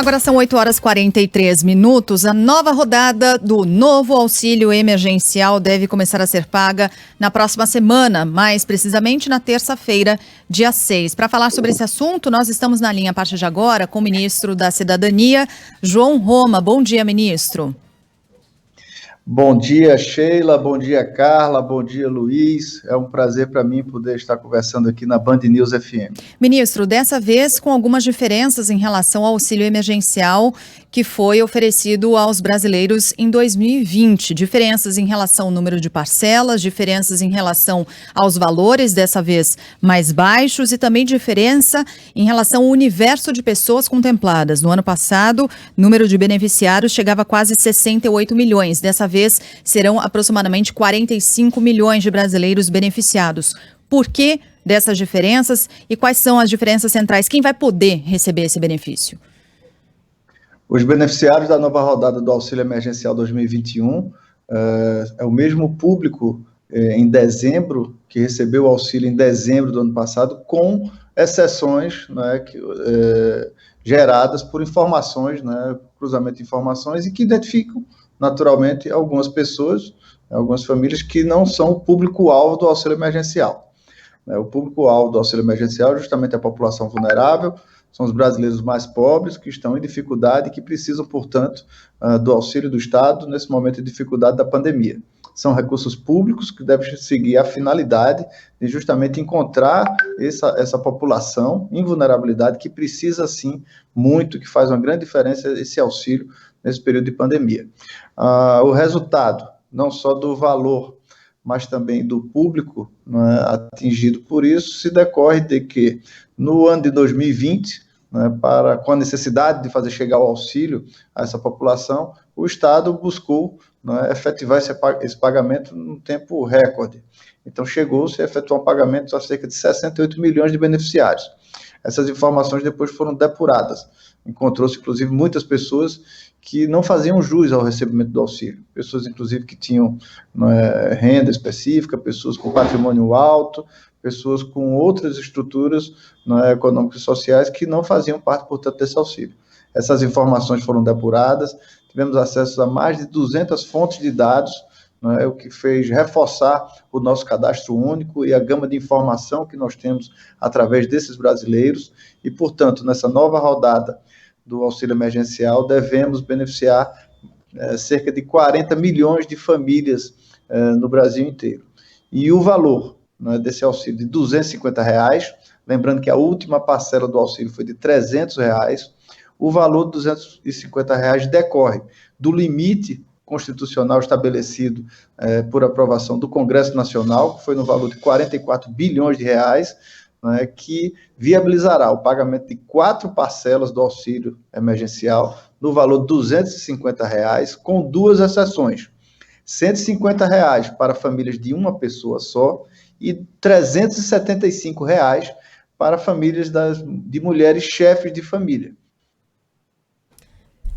Agora são 8h43. A nova rodada do novo auxílio emergencial deve começar a ser paga na próxima semana, mais precisamente na terça-feira, dia 6. Para falar sobre esse assunto, nós estamos na linha a partir de agora com o ministro da Cidadania, João Roma. Bom dia, ministro. Bom dia, Sheila, bom dia, Carla, bom dia, Luiz. É um prazer para mim poder estar conversando aqui na Band News FM. Ministro, dessa vez com algumas diferenças em relação ao auxílio emergencial que foi oferecido aos brasileiros em 2020. Diferenças em relação ao número de parcelas, diferenças em relação aos valores, dessa vez mais baixos, e também diferença em relação ao universo de pessoas contempladas. No ano passado, o número de beneficiários chegava a quase 68 milhões. Dessa vez, serão aproximadamente 45 milhões de brasileiros beneficiados. Por que dessas diferenças e quais são as diferenças centrais? Quem vai poder receber esse benefício? Os beneficiários da nova rodada do Auxílio Emergencial 2021 é o mesmo público em dezembro, que recebeu o auxílio em dezembro do ano passado, com exceções, né, geradas por informações, né, cruzamento de informações, e que identificam naturalmente algumas pessoas, algumas famílias que não são o público-alvo do auxílio emergencial. O público-alvo do auxílio emergencial é justamente a população vulnerável, são os brasileiros mais pobres que estão em dificuldade e que precisam, portanto, do auxílio do Estado nesse momento de dificuldade da pandemia. São recursos públicos que devem seguir a finalidade de justamente encontrar essa população em vulnerabilidade que precisa, sim, muito, que faz uma grande diferença esse auxílio nesse período de pandemia. O resultado, não só do valor, mas também do público, né, atingido por isso, se decorre de que, no ano de 2020, né, com a necessidade de fazer chegar o auxílio a essa população, o Estado buscou, né, efetivar esse pagamento num tempo recorde. Então, chegou-se a efetuar um pagamento a cerca de 68 milhões de beneficiários. Essas informações depois foram depuradas. Encontrou-se, inclusive, muitas pessoas que não faziam jus ao recebimento do auxílio. Pessoas, inclusive, que tinham, né, renda específica, pessoas com patrimônio alto, pessoas com outras estruturas, né, econômicas e sociais que não faziam parte, portanto, desse auxílio. Essas informações foram depuradas, tivemos acesso a mais de 200 fontes de dados, né, o que fez reforçar o nosso cadastro único e a gama de informação que nós temos através desses brasileiros, e, portanto, nessa nova rodada do auxílio emergencial, devemos beneficiar cerca de 40 milhões de famílias no Brasil inteiro. E o valor, né, desse auxílio de R$250, lembrando que a última parcela do auxílio foi de R$300, o valor de R$250 decorre do limite constitucional estabelecido por aprovação do Congresso Nacional, que foi no valor de 44 bilhões de reais, né, que viabilizará o pagamento de 4 parcelas do auxílio emergencial no valor de R$250, com 2 exceções: R$150 para famílias de uma pessoa só e R$375 para famílias de mulheres chefes de família.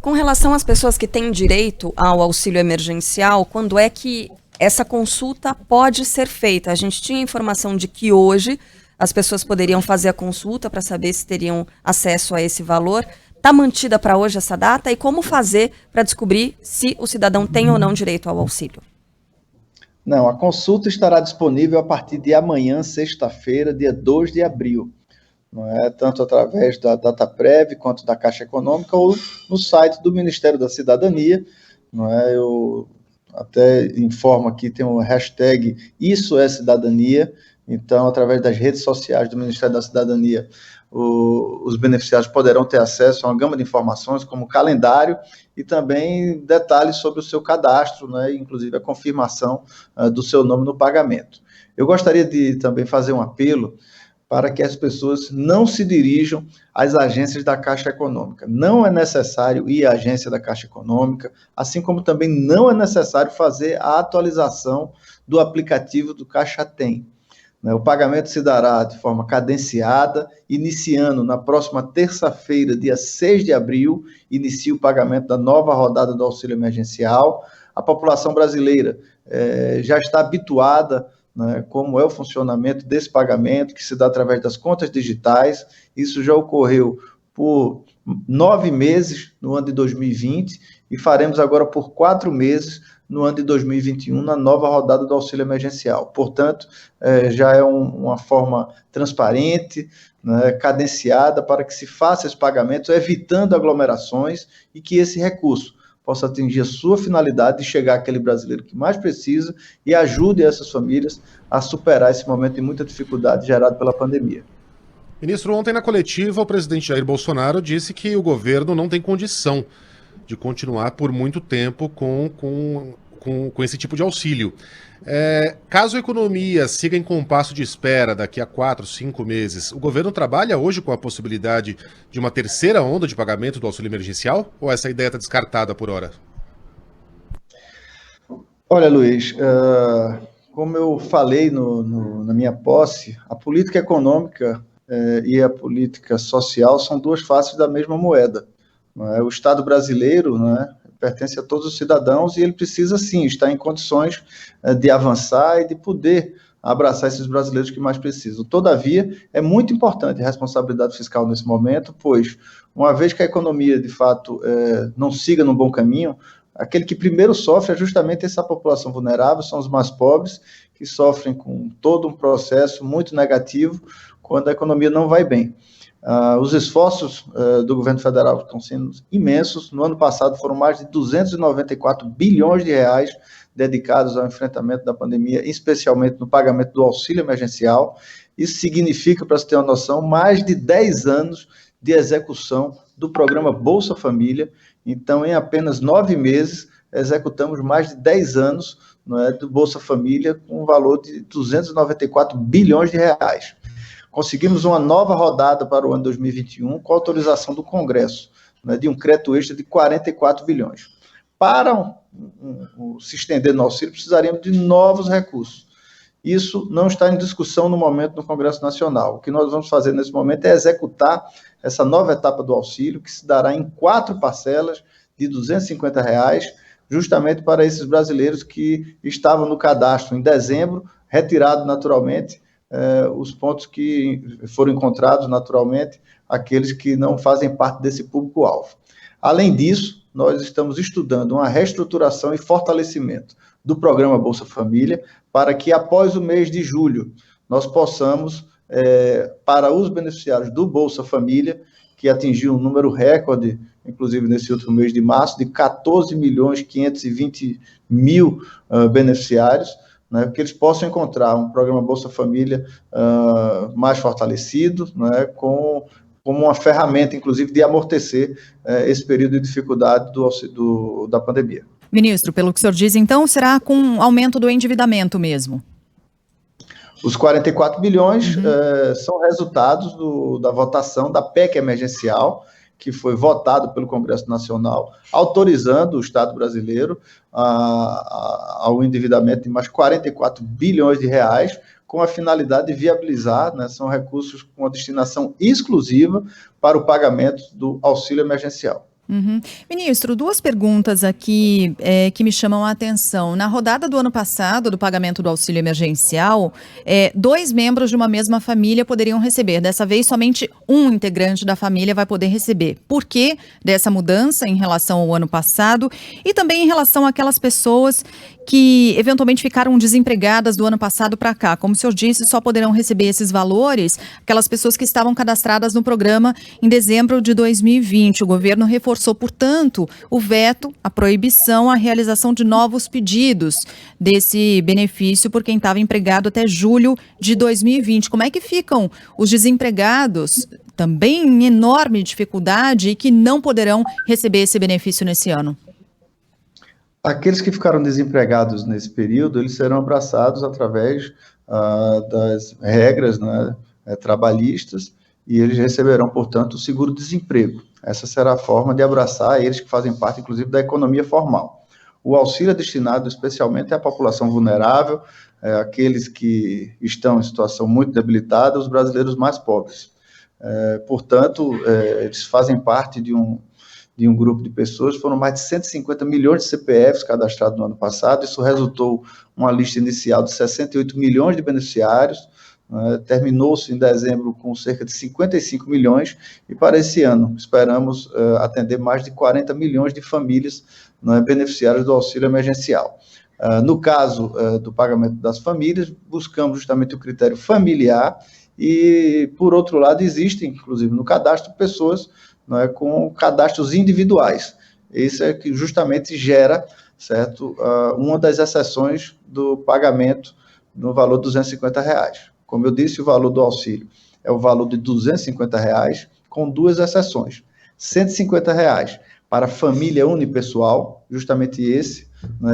Com relação às pessoas que têm direito ao auxílio emergencial, quando é que essa consulta pode ser feita? A gente tinha informação de que hoje as pessoas poderiam fazer a consulta para saber se teriam acesso a esse valor. Está mantida para hoje essa data? E como fazer para descobrir se o cidadão tem ou não direito ao auxílio? Não, a consulta estará disponível a partir de amanhã, sexta-feira, dia 2 de abril. Não é? Tanto através da DataPrev quanto da Caixa Econômica ou no site do Ministério da Cidadania. Não é? Eu até informo aqui, tem um hashtag Isso é Cidadania. Então, através das redes sociais do Ministério da Cidadania, os beneficiários poderão ter acesso a uma gama de informações, como calendário e também detalhes sobre o seu cadastro, né, inclusive a confirmação do seu nome no pagamento. Eu gostaria de também fazer um apelo para que as pessoas não se dirijam às agências da Caixa Econômica. Não é necessário ir à agência da Caixa Econômica, assim como também não é necessário fazer a atualização do aplicativo do Caixa Tem. O pagamento se dará de forma cadenciada, iniciando na próxima terça-feira, dia 6 de abril, inicia o pagamento da nova rodada do auxílio emergencial. A população brasileira já está habituada, né, como é o funcionamento desse pagamento, que se dá através das contas digitais. Isso já ocorreu por 9 meses no ano de 2020 e faremos agora por 4 meses no ano de 2021, na nova rodada do auxílio emergencial. Portanto, já é uma forma transparente, né, cadenciada, para que se faça esses pagamentos, evitando aglomerações e que esse recurso possa atingir a sua finalidade de chegar àquele brasileiro que mais precisa e ajude essas famílias a superar esse momento de muita dificuldade gerado pela pandemia. Ministro, ontem na coletiva, o presidente Jair Bolsonaro disse que o governo não tem condição de continuar por muito tempo com esse tipo de auxílio. Caso a economia siga em compasso de espera daqui a 4, 5 meses, o governo trabalha hoje com a possibilidade de uma terceira onda de pagamento do auxílio emergencial? Ou essa ideia está descartada por hora? Olha, Luiz, como eu falei na minha posse, a política econômica e a política social são duas faces da mesma moeda. O Estado brasileiro, né, pertence a todos os cidadãos e ele precisa, sim, estar em condições de avançar e de poder abraçar esses brasileiros que mais precisam. Todavia, é muito importante a responsabilidade fiscal nesse momento, pois, uma vez que a economia, de fato, não siga no bom caminho, aquele que primeiro sofre é justamente essa população vulnerável, são os mais pobres, que sofrem com todo um processo muito negativo quando a economia não vai bem. Os esforços do governo federal estão sendo imensos. No ano passado foram mais de 294 bilhões de reais dedicados ao enfrentamento da pandemia, especialmente no pagamento do auxílio emergencial. Isso significa, para você ter uma noção, mais de 10 anos de execução do programa Bolsa Família. Então, em apenas 9 meses, executamos mais de 10 anos, não é, do Bolsa Família, com um valor de 294 bilhões de reais. Conseguimos uma nova rodada para o ano 2021, com autorização do Congresso, né, de um crédito extra de 44 bilhões. Para se estender no auxílio, precisaríamos de novos recursos. Isso não está em discussão no momento no Congresso Nacional. O que nós vamos fazer nesse momento é executar essa nova etapa do auxílio, que se dará em 4 parcelas de R$ 250, justamente para esses brasileiros que estavam no cadastro em dezembro, retirado naturalmente, os pontos que foram encontrados naturalmente, aqueles que não fazem parte desse público-alvo. Além disso, nós estamos estudando uma reestruturação e fortalecimento do programa Bolsa Família, para que após o mês de julho nós possamos, para os beneficiários do Bolsa Família, que atingiu um número recorde, inclusive nesse último mês de março, de 14.520.000 beneficiários, né, que eles possam encontrar um programa Bolsa Família mais fortalecido, né, como uma ferramenta, inclusive, de amortecer esse período de dificuldade da pandemia. Ministro, pelo que o senhor diz, então, será com aumento do endividamento mesmo? Os 44 bilhões são resultados da votação da PEC emergencial, que foi votado pelo Congresso Nacional, autorizando o Estado brasileiro ao endividamento de mais 44 bilhões de reais, com a finalidade de viabilizar, né, são recursos com a destinação exclusiva para o pagamento do auxílio emergencial. Ministro, 2 perguntas aqui que me chamam a atenção. Na rodada do ano passado, do pagamento do auxílio emergencial, 2 membros de uma mesma família poderiam receber. Dessa vez, somente um integrante da família vai poder receber. Por que dessa mudança em relação ao ano passado? E também em relação àquelas pessoas que eventualmente ficaram desempregadas do ano passado para cá. Como o senhor disse, só poderão receber esses valores aquelas pessoas que estavam cadastradas no programa em dezembro de 2020. O governo reforçou, portanto, o veto, a proibição, a realização de novos pedidos desse benefício por quem estava empregado até julho de 2020. Como é que ficam os desempregados, também em enorme dificuldade, e que não poderão receber esse benefício nesse ano? Aqueles que ficaram desempregados nesse período, eles serão abraçados através das regras, né, trabalhistas, e eles receberão, portanto, o seguro-desemprego. Essa será a forma de abraçar eles que fazem parte, inclusive, da economia formal. O auxílio é destinado especialmente à população vulnerável, aqueles que estão em situação muito debilitada, os brasileiros mais pobres. Portanto, eles fazem parte de um grupo de pessoas, foram mais de 150 milhões de CPFs cadastrados no ano passado, isso resultou uma lista inicial de 68 milhões de beneficiários, terminou-se em dezembro com cerca de 55 milhões, e para esse ano esperamos atender mais de 40 milhões de famílias beneficiárias do auxílio emergencial. No caso do pagamento das famílias, buscamos justamente o critério familiar e, por outro lado, existem, inclusive no cadastro, pessoas com cadastros individuais. Isso é que justamente gera, certo, uma das exceções do pagamento no valor de R$250. Como eu disse, o valor do auxílio é o valor de R$250, com duas exceções. R$150 para família unipessoal, justamente esse,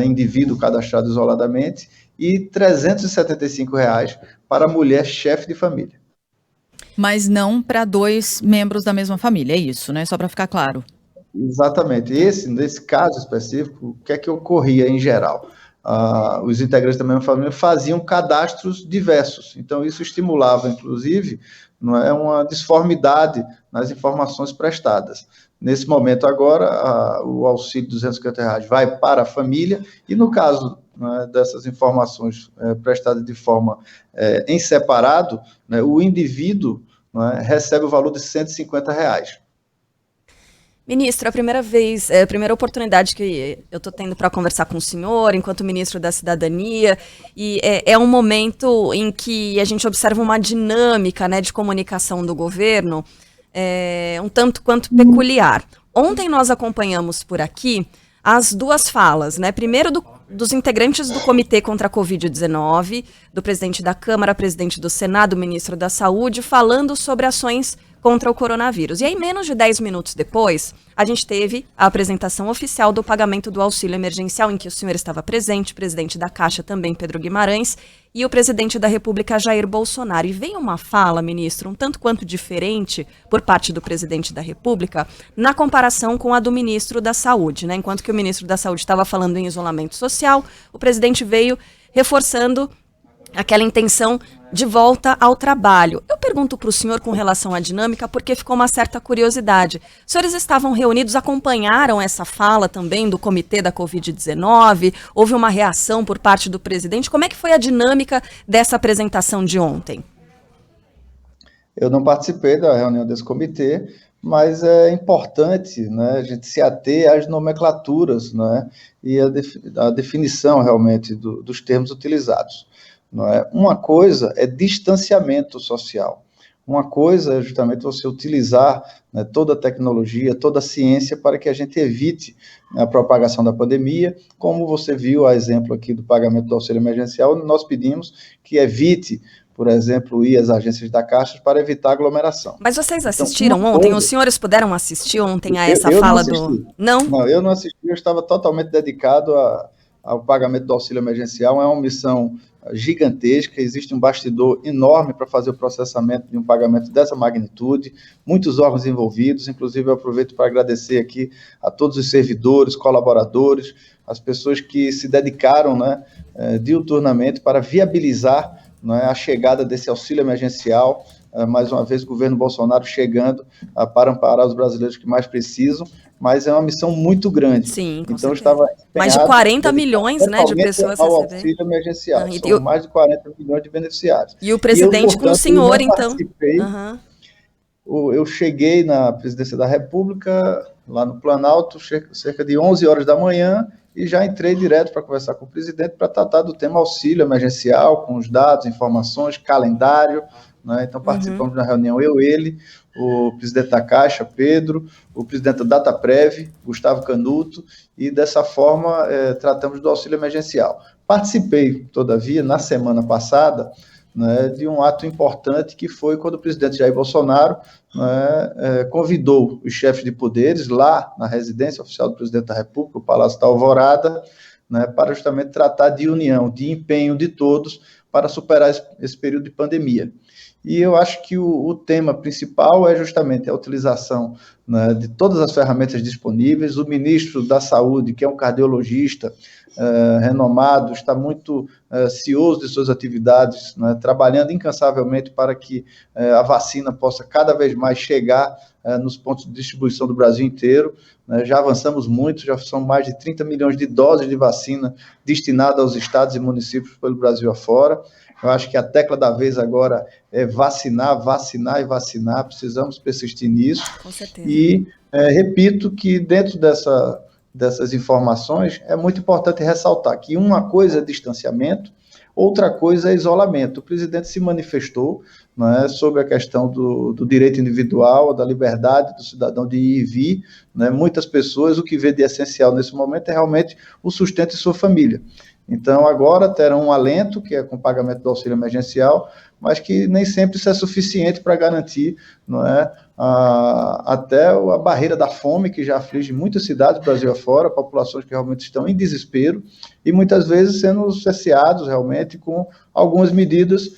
indivíduo cadastrado isoladamente, e R$375 para mulher chefe de família. Mas não para 2 membros da mesma família, é isso, né? Só para ficar claro. Exatamente. Nesse caso específico, o que é que ocorria em geral? Os integrantes da mesma família faziam cadastros diversos. Então, isso estimulava, inclusive, uma disformidade nas informações prestadas. Nesse momento, agora, o auxílio de R$250 vai para a família, e no caso dessas informações prestadas de forma em separado, o indivíduo recebe o valor de R$150. Ministro, a primeira oportunidade que eu estou tendo para conversar com o senhor, enquanto ministro da Cidadania, e é um momento em que a gente observa uma dinâmica, de comunicação do governo um tanto quanto peculiar. Ontem nós acompanhamos por aqui as 2 falas, primeiro dos integrantes do Comitê contra a Covid-19, do presidente da Câmara, presidente do Senado, ministro da Saúde, falando sobre ações contra o coronavírus. E aí, menos de 10 minutos depois, a gente teve a apresentação oficial do pagamento do auxílio emergencial, em que o senhor estava presente, o presidente da Caixa também, Pedro Guimarães, e o presidente da República, Jair Bolsonaro. E vem uma fala, ministro, um tanto quanto diferente por parte do presidente da República, na comparação com a do ministro da Saúde, Enquanto que o ministro da Saúde estava falando em isolamento social, o presidente veio reforçando aquela intenção de volta ao trabalho. Eu pergunto para o senhor com relação à dinâmica, porque ficou uma certa curiosidade. Os senhores estavam reunidos, acompanharam essa fala também do comitê da Covid-19? Houve uma reação por parte do presidente? Como é que foi a dinâmica dessa apresentação de ontem? Eu não participei da reunião desse comitê, mas é importante a gente se ater às nomenclaturas e a definição realmente dos termos utilizados. Uma coisa é distanciamento social. Uma coisa é justamente você utilizar toda a tecnologia, toda a ciência para que a gente evite a propagação da pandemia. Como você viu, a exemplo aqui do pagamento do auxílio emergencial, nós pedimos que evite, por exemplo, ir às agências da Caixa para evitar aglomeração. Mas vocês assistiram ontem? Os senhores puderam assistir ontem a essa fala do... Não, eu não assisti, eu estava totalmente dedicado ao pagamento do auxílio emergencial. É uma missão gigantesca, existe um bastidor enorme para fazer o processamento de um pagamento dessa magnitude, muitos órgãos envolvidos, inclusive eu aproveito para agradecer aqui a todos os servidores, colaboradores, as pessoas que se dedicaram diuturnamente para viabilizar a chegada desse auxílio emergencial, mais uma vez o governo Bolsonaro chegando para amparar os brasileiros que mais precisam, mas é uma missão muito grande. Sim, com então certeza. Estava mais de 40 milhões de pessoas ao auxílio emergencial, são mais de 40 milhões de beneficiários. E o presidente com o senhor, então. Eu cheguei na presidência da República, lá no Planalto, cerca de 11 horas da manhã, e já entrei direto para conversar com o presidente para tratar do tema auxílio emergencial, com os dados, informações, calendário. Então participamos da reunião, ele, o presidente da Caixa, Pedro, o presidente da Dataprev, Gustavo Canuto, e dessa forma tratamos do auxílio emergencial. Participei, todavia, na semana passada, de um ato importante que foi quando o presidente Jair Bolsonaro convidou os chefes de poderes lá na residência oficial do presidente da República, o Palácio da Alvorada, para justamente tratar de união, de empenho de todos para superar esse período de pandemia. E eu acho que o tema principal é justamente a utilização de todas as ferramentas disponíveis. O ministro da Saúde, que é um cardiologista renomado, está muito cioso de suas atividades, trabalhando incansavelmente para que a vacina possa cada vez mais chegar nos pontos de distribuição do Brasil inteiro. Já avançamos muito, já são mais de 30 milhões de doses de vacina destinadas aos estados e municípios pelo Brasil afora. Eu acho que a tecla da vez agora é vacinar, vacinar e vacinar. Precisamos persistir nisso. Com certeza. E repito que dentro dessas informações é muito importante ressaltar que uma coisa é distanciamento, outra coisa é isolamento. O presidente se manifestou, né, sobre a questão do direito individual, da liberdade do cidadão de ir e vir, né. Muitas pessoas, o que vê de essencial nesse momento é realmente o sustento de sua família. Então, agora terão um alento, que é com o pagamento do auxílio emergencial, mas que nem sempre isso é suficiente para garantir, não é, até a barreira da fome, que já aflige muitas cidades do Brasil afora, populações que realmente estão em desespero, e muitas vezes sendo cesseados realmente com algumas medidas,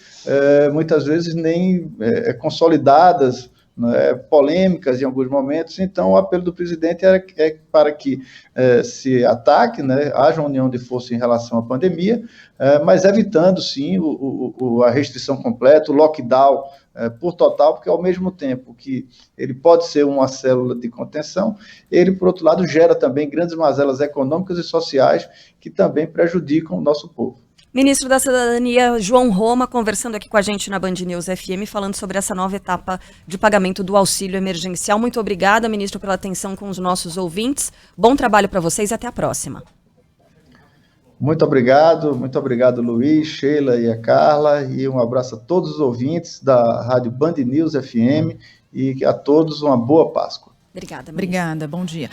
muitas vezes nem consolidadas, né, polêmicas em alguns momentos. Então o apelo do presidente é para que se ataque, né, haja uma união de força em relação à pandemia, mas evitando sim a restrição completa, o lockdown por total, porque ao mesmo tempo que ele pode ser uma célula de contenção, ele, por outro lado, gera também grandes mazelas econômicas e sociais que também prejudicam o nosso povo. Ministro da Cidadania, João Roma, conversando aqui com a gente na Band News FM, falando sobre essa nova etapa de pagamento do auxílio emergencial. Muito obrigada, ministro, pela atenção com os nossos ouvintes. Bom trabalho para vocês e até a próxima. Muito obrigado, Luiz, Sheila e a Carla, e um abraço a todos os ouvintes da Rádio Band News FM e a todos uma boa Páscoa. Obrigada, ministro. Obrigada, bom dia.